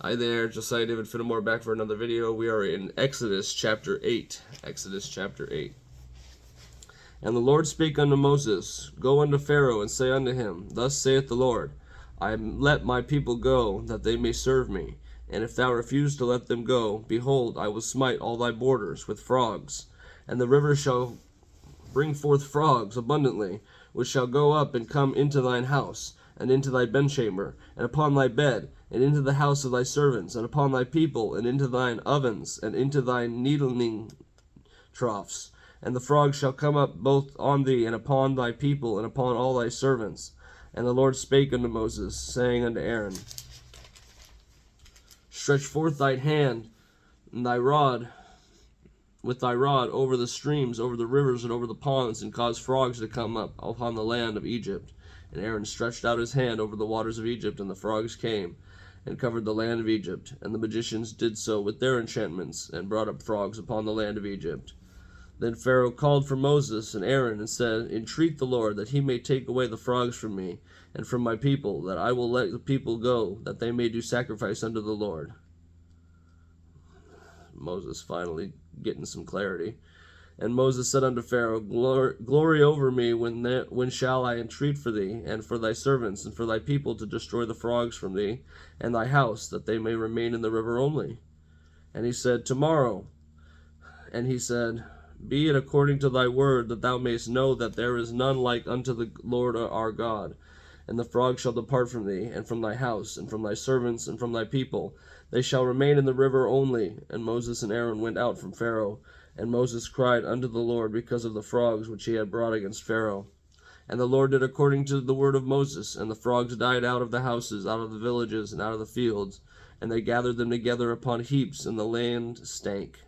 Hi there, Josiah David Fenimore back for another video. We are in Exodus chapter 8. Exodus chapter 8. And the Lord spake unto Moses, Go unto Pharaoh, and say unto him, Thus saith the Lord, I let my people go, that they may serve me. And if thou refuse to let them go, behold, I will smite all thy borders with frogs. And the river shall bring forth frogs abundantly, which shall go up and come into thine house, and into thy bedchamber, and upon thy bed, and into the house of thy servants, and upon thy people, and into thine ovens, and into thy kneading troughs. And the frogs shall come up both on thee, and upon thy people, and upon all thy servants. And the Lord spake unto Moses, saying unto Aaron, Stretch forth thine hand, and thy rod, with thy rod over the streams, over the rivers, and over the ponds, and cause frogs to come up upon the land of Egypt. And Aaron stretched out his hand over the waters of Egypt, and the frogs came, and covered the land of Egypt. And the magicians did so with their enchantments, and brought up frogs upon the land of Egypt. Then Pharaoh called for Moses and Aaron, and said, Entreat the Lord, that he may take away the frogs from me, and from my people, that I will let the people go, that they may do sacrifice unto the Lord. Moses finally getting some clarity. And Moses said unto Pharaoh, Glory over me, when shall I entreat for thee, and for thy servants, and for thy people, to destroy the frogs from thee, and thy house, that they may remain in the river only? And he said, Tomorrow. And he said, Be it according to thy word, that thou mayest know that there is none like unto the Lord our God. And the frogs shall depart from thee, and from thy house, and from thy servants, and from thy people. They shall remain in the river only. And Moses and Aaron went out from Pharaoh. And Moses cried unto the Lord because of the frogs which he had brought against Pharaoh. And the Lord did according to the word of Moses, and the frogs died out of the houses, out of the villages, and out of the fields. And they gathered them together upon heaps, and the land stank.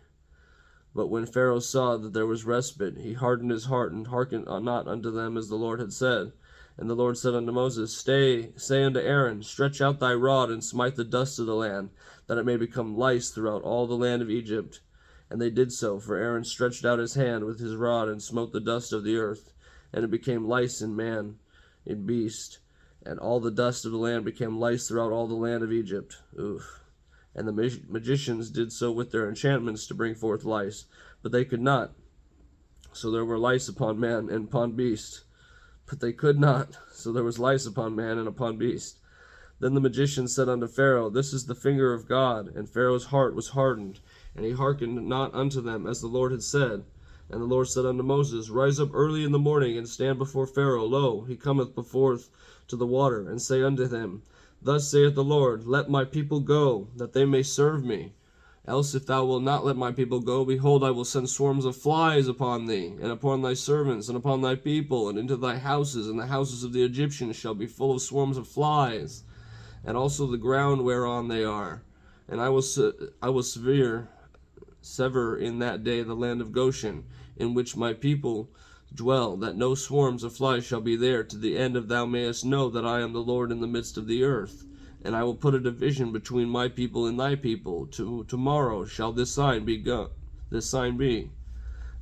But when Pharaoh saw that there was respite, he hardened his heart, and hearkened not unto them as the Lord had said. And the Lord said unto Moses, say unto Aaron, Stretch out thy rod, and smite the dust of the land, that it may become lice throughout all the land of Egypt. And they did so, for Aaron stretched out his hand with his rod, and smote the dust of the earth, and it became lice in man, in beast, and all the dust of the land became lice throughout all the land of Egypt. Oof. And the magicians did so with their enchantments to bring forth lice, but they could not. So there were lice upon man and upon beast, but they could not. So there was lice upon man and upon beast. Then the magician said unto Pharaoh, This is the finger of God. And Pharaoh's heart was hardened, and he hearkened not unto them as the Lord had said. And the Lord said unto Moses, Rise up early in the morning, and stand before Pharaoh. Lo, he cometh forth to the water, and say unto him, Thus saith the Lord, Let my people go, that they may serve me. Else if thou wilt not let my people go, behold, I will send swarms of flies upon thee, and upon thy servants, and upon thy people, and into thy houses, and the houses of the Egyptians shall be full of swarms of flies, and also the ground whereon they are. And I will sever in that day the land of Goshen, in which my people dwell, that no swarms of flies shall be there, to the end of thou mayest know that I am the Lord in the midst of the earth. And I will put a division between my people and thy people. Tomorrow shall this sign be.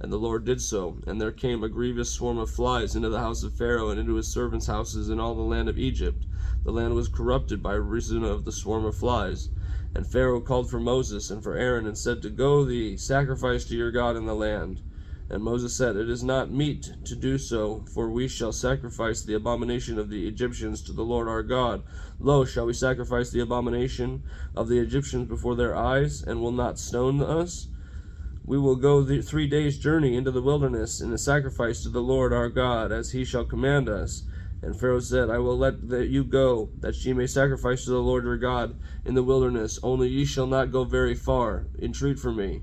And the Lord did so, and there came a grievous swarm of flies into the house of Pharaoh, and into his servants' houses, in all the land of Egypt. The land was corrupted by reason of the swarm of flies. And Pharaoh called for Moses and for Aaron, and said, To go thee, sacrifice to your God in the land. And Moses said, It is not meet to do so, for we shall sacrifice the abomination of the Egyptians to the Lord our God. Lo, shall we sacrifice the abomination of the Egyptians before their eyes, and will not stone us? We will go 3 days' journey into the wilderness, in a sacrifice to the Lord our God, as he shall command us. And Pharaoh said, I will let you go, that ye may sacrifice to the Lord your God in the wilderness, only ye shall not go very far. Entreat for me.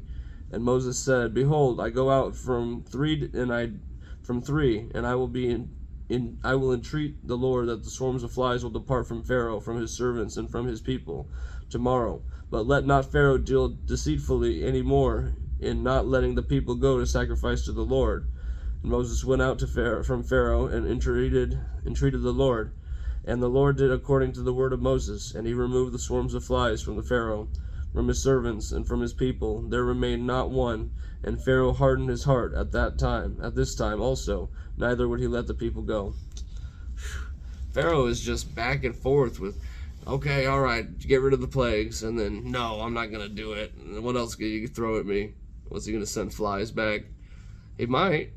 And Moses said, Behold, I go out from three, and I will entreat the Lord that the swarms of flies will depart from Pharaoh, from his servants, and from his people tomorrow. But let not Pharaoh deal deceitfully any more in not letting the people go to sacrifice to the Lord. And Moses went out from Pharaoh, and entreated the Lord. And the Lord did according to the word of Moses, and he removed the swarms of flies from the Pharaoh, from his servants, and from his people. There remained not one. And Pharaoh hardened his heart at this time also, neither would he let the people go. Pharaoh is just back and forth with Okay, all right, get rid of the plagues, and then no, I'm not gonna do it. And what else could you throw at me? Was he gonna send flies back? He might,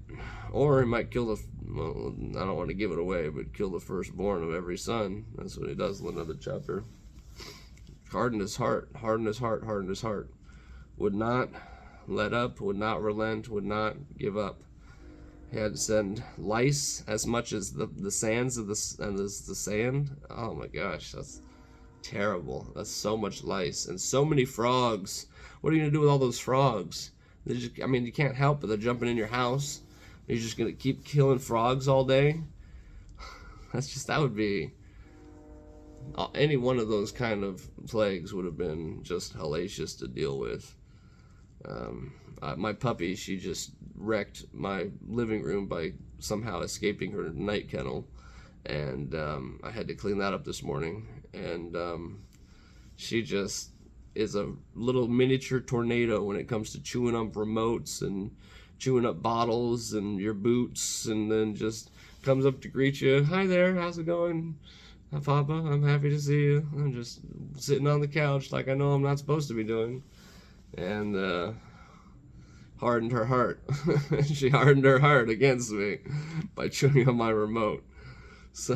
or he might kill the. Well, I don't want to give it away, but kill the firstborn of every son. That's what he does in another chapter. Hardened his heart, hardened his heart, hardened his heart. Would not let up, would not relent, would not give up. He had to send lice as much as the sands of the sand. Oh my gosh, that's terrible. That's so much lice and so many frogs. What are you gonna do with all those frogs? They just, I mean, you can't help it. They're jumping in your house. You're just gonna keep killing frogs all day. That would be, any one of those kind of plagues would have been just hellacious to deal with. My puppy, she just wrecked my living room by somehow escaping her night kennel, and I had to clean that up this morning. And she just is a little miniature tornado when it comes to chewing up remotes and chewing up bottles and your boots, and then just comes up to greet you. Hi there, how's it going? Hi, Papa, I'm happy to see you. I'm just sitting on the couch like I know I'm not supposed to be doing. And hardened her heart. She hardened her heart against me by chewing on my remote. So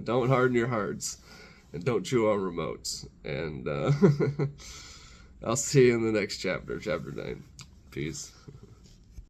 don't harden your hearts and don't chew on remotes. And I'll see you in the next chapter, chapter 9. Peace.